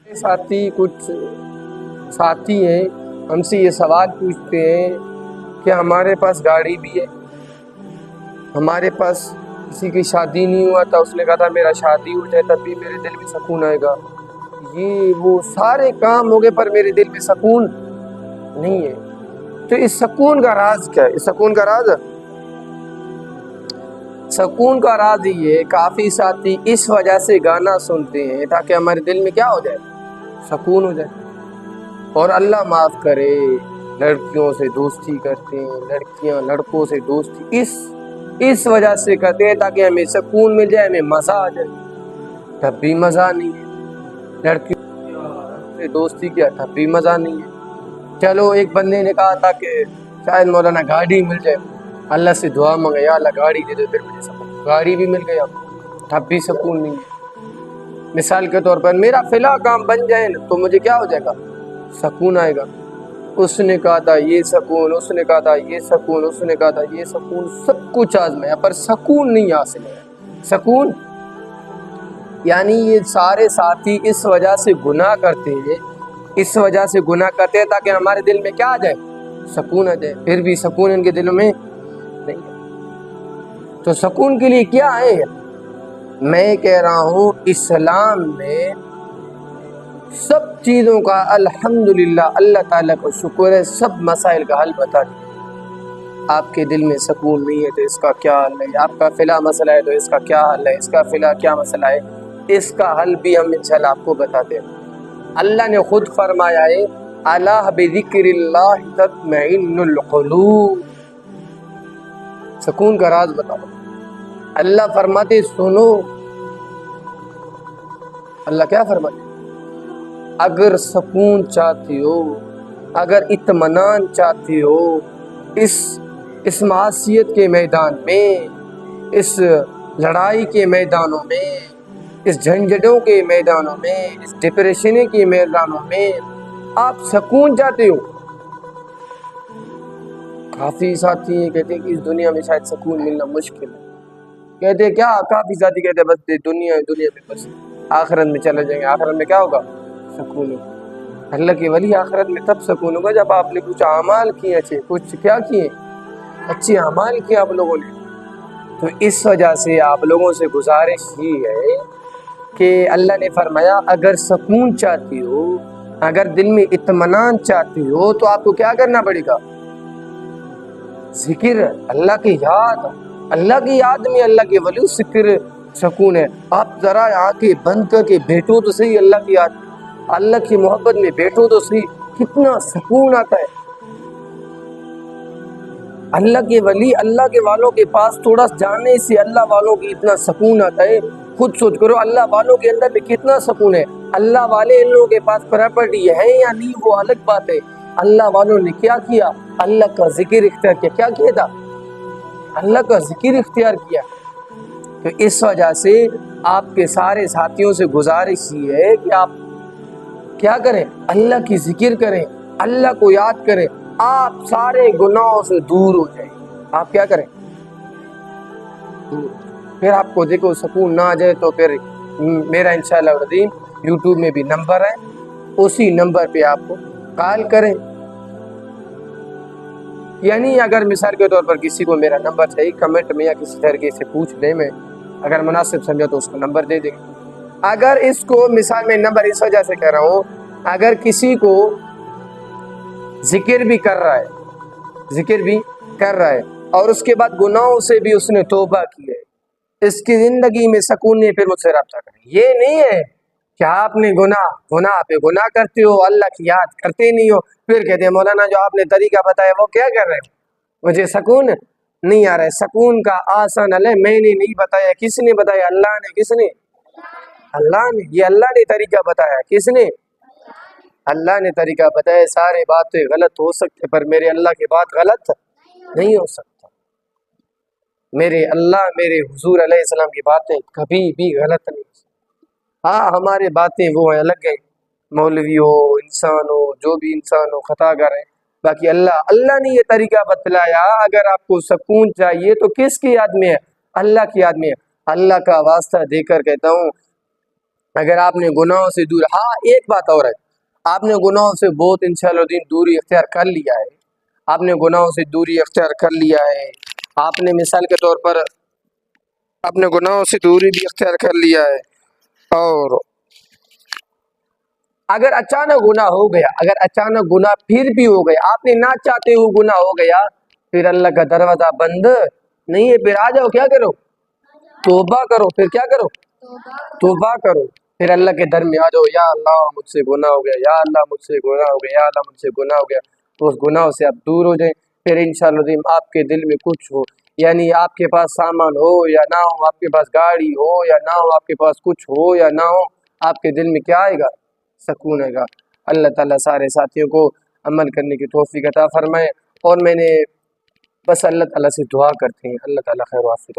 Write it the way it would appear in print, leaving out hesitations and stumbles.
کچھ ساتھی ہیں ہم سے یہ سوال پوچھتے ہیں کہ ہمارے پاس گاڑی بھی ہے، ہمارے پاس کسی کی شادی نہیں ہوا تھا، اس نے کہا تھا میرا شادی ہو جائے تب بھی میرے دل میں سکون آئے گا، یہ وہ سارے کام ہو گئے پر میرے دل میں سکون نہیں ہے۔ تو اس سکون کا راز کیا ہے؟ اس سکون کا راز یہ ہے، کافی ساتھی اس وجہ سے گانا سنتے ہیں تاکہ ہمارے دل میں کیا ہو جائے؟ سکون ہو جائے۔ اور اللہ معاف کرے، لڑکیوں سے دوستی کرتے ہیں، لڑکیاں لڑکوں سے دوستی اس وجہ سے کرتے ہیں تاکہ ہمیں سکون مل جائے، ہمیں مزہ آ جائے، تب بھی مزہ نہیں ہے۔ لڑکیوں سے دوستی کیا تب بھی مزہ نہیں ہے۔ چلو ایک بندے نے کہا تھا کہ شاید مولانا گاڑی مل جائے، اللہ سے دعا مانگا یا اللہ گاڑی دے دے، پھر مجھے سکون، گاڑی بھی مل گیا تب بھی سکون نہیں ہے۔ مثال کے طور پر میرا فلاں کام بن جائے نا تو مجھے کیا ہو جائے گا؟ سکون آئے گا۔ اس نے کہا تھا یہ سکون، اس نے کہا تھا یہ سکون، اس نے کہا تھا یہ سکون، سب کچھ آزمایا پر سکون نہیں حاصل ہے۔ سکون یعنی یہ سارے ساتھی اس وجہ سے گناہ کرتے ہیں، اس وجہ سے گناہ کرتے ہیں تاکہ ہمارے دل میں کیا آ جائے؟ سکون آ جائے، پھر بھی سکون ان کے دلوں میں نہیں ہے۔ تو سکون کے لیے کیا ہے؟ میں کہہ رہا ہوں اسلام میں سب چیزوں کا الحمدللہ اللہ تعالیٰ کو شکر ہے، سب مسائل کا حل بتا دیا۔ آپ کے دل میں سکون نہیں ہے تو اس کا کیا حل ہے، آپ کا فلاں مسئلہ ہے تو اس کا کیا حل ہے، اس کا فلاں کیا مسئلہ ہے، اس کا حل بھی ہم انشاءاللہ آپ کو بتاتے ہیں۔ اللہ نے خود فرمایا ہے الا بذکر اللہ تطمئن القلوب، سکون کا راز بتاؤ۔ اللہ فرماتے سنو، اللہ کیا فرماتے؟ اگر سکون چاہتی ہو، اگر اطمینان چاہتی ہو اس معصیت کے میدان میں، اس لڑائی کے میدانوں میں، اس جھنجھٹوں کے میدانوں میں، اس ڈپریشن کے میدانوں میں آپ سکون چاہتے ہو۔ کافی ساتھی ہیں کہتے ہیں کہ اس دنیا میں شاید سکون ملنا مشکل ہے، کہتے ہیں کیا؟ کافی ساتھی کہتے ہیں بس دنیا میں بس آخرت میں چلے جائیں گے، آخرت میں کیا ہوگا؟ سکون ہوگا۔ اللہ کے ولی آخرت میں تب سکون ہوگا جب آپ نے کچھ اعمال کیے، کچھ کیا کیے؟ اچھے اعمال کیے آپ لوگوں نے۔ تو اس وجہ سے آپ لوگوں سے گزارش یہ ہے کہ اللہ نے فرمایا اگر سکون چاہتی ہو، اگر دل میں اطمینان چاہتی ہو تو آپ کو کیا کرنا پڑے گا؟ ذکر، اللہ کی یاد، اللہ کی یاد میں اللہ کے ولی ذکر سکون ہے۔ آپ ذرا آنکھیں بند کر کے بیٹھو تو صحیح اللہ کی یاد، اللہ کی محبت میں بیٹھو تو صحیح، کتنا سکون آتا ہے۔ اللہ کے ولی، اللہ کے والوں کے پاس تھوڑا جانے سے اللہ والوں کی اتنا سکون آتا ہے۔ خود سوچ کرو اللہ والوں کے اندر بھی کتنا سکون ہے۔ اللہ والے ان لوگوں کے پاس پراپرٹی ہے یا نہیں وہ الگ بات ہے، اللہ والوں نے کیا کیا؟ اللہ کا ذکر اختیار کیا۔ کیا کیا تھا؟ اللہ کا ذکر اختیار کیا۔ تو اس وجہ سے آپ کے سارے ساتھیوں سے گزارش یہ ہے کہ آپ کیا کریں؟ اللہ کی ذکر کریں، اللہ کو یاد کریں، آپ سارے گناہوں سے دور ہو جائیں۔ آپ کیا کریں؟ پھر آپ کو دیکھو سکون نہ آ جائے تو پھر میرا انشاءاللہ العظیم یوٹیوب میں بھی نمبر ہے، اسی نمبر پہ آپ کو کال کریں۔ یعنی اگر مثال کے طور پر کسی کو میرا نمبر چاہیے کمنٹ میں یا کسی طریقے سے پوچھ لیں، میں اگر مناسب سمجھا تو اس کو نمبر دے دیں۔ اگر اس کو مثال میں نمبر اس وجہ سے کہہ رہا ہوں، اگر کسی کو ذکر بھی کر رہا ہے اور اس کے بعد گناہوں سے بھی اس نے توبہ کی ہے، اس کی زندگی میں سکون نہیں، پھر مجھ سے رابطہ کریں۔ یہ نہیں ہے کہ آپ نے گناہ پہ گناہ کرتے ہو، اللہ کی یاد کرتے نہیں ہو، پھر کہتے ہیں مولانا جو آپ نے طریقہ بتایا وہ کیا کر رہے ہیں، مجھے سکون نہیں آ رہا ہے۔ سکون کا آسان حل ہے، میں نے نہیں بتایا، کس نے بتایا؟ اللہ نے۔ کس نے؟ اللہ نے۔ یہ اللہ نے طریقہ بتایا، کس نے؟ اللہ نے طریقہ بتایا۔ سارے باتیں غلط ہو سکتے پر میرے اللہ کی بات غلط نہیں ہو سکتا۔ میرے اللہ، میرے حضور علیہ السلام کی باتیں کبھی بھی غلط نہیں ہو سکتی۔ ہاں ہمارے باتیں وہ ہیں الگ ہیں، مولوی ہو، انسان ہو، جو بھی انسان ہو خطا گر ہے، باقی اللہ نے یہ طریقہ بتلایا۔ اگر آپ کو سکون چاہیے تو کس کی یاد میں ہے؟ اللہ کی یاد میں ہے۔ اللہ کا واسطہ دے کر کہتا ہوں اگر آپ نے گناہوں سے دور، ہاں ایک بات اور ہے، آپ نے گناہوں سے بہت انشاءاللہ دین دوری اختیار کر لیا ہے، آپ نے گناہوں سے دوری اختیار کر لیا ہے، آپ نے مثال کے طور پر اپنے گناہوں سے دوری بھی اختیار کر لیا ہے، اور اگر اچانک گناہ ہو گیا، اگر اچانک گناہ پھر بھی ہو گیا، آپ نے نہ چاہتے ہوئے گناہ ہو گیا، پھر اللہ کا دروازہ بند نہیں ہے، پھر آ جاؤ، کیا کرو؟ توبہ کرو، پھر کیا کرو؟ توبہ کرو، پھر اللہ کے در میں آ جاؤ، یا اللہ مجھ سے گناہ ہو گیا، یا اللہ مجھ سے گناہ ہو گیا، یا اللہ مجھ سے گناہ ہو گیا، تو اس گناہ سے آپ دور ہو جائیں، پھر انشاءاللہ آپ کے دل میں کچھ ہو، یعنی آپ کے پاس سامان ہو یا نہ ہو، آپ کے پاس گاڑی ہو یا نہ ہو، آپ کے پاس کچھ ہو یا نہ ہو، آپ کے دل میں کیا آئے گا؟ سکون آئے گا۔ اللہ تعالیٰ سارے ساتھیوں کو عمل کرنے کی توفیق عطا فرمائے، اور میں نے بس اللہ تعالیٰ سے دعا کرتے ہیں، اللہ تعالیٰ خیر و عافیت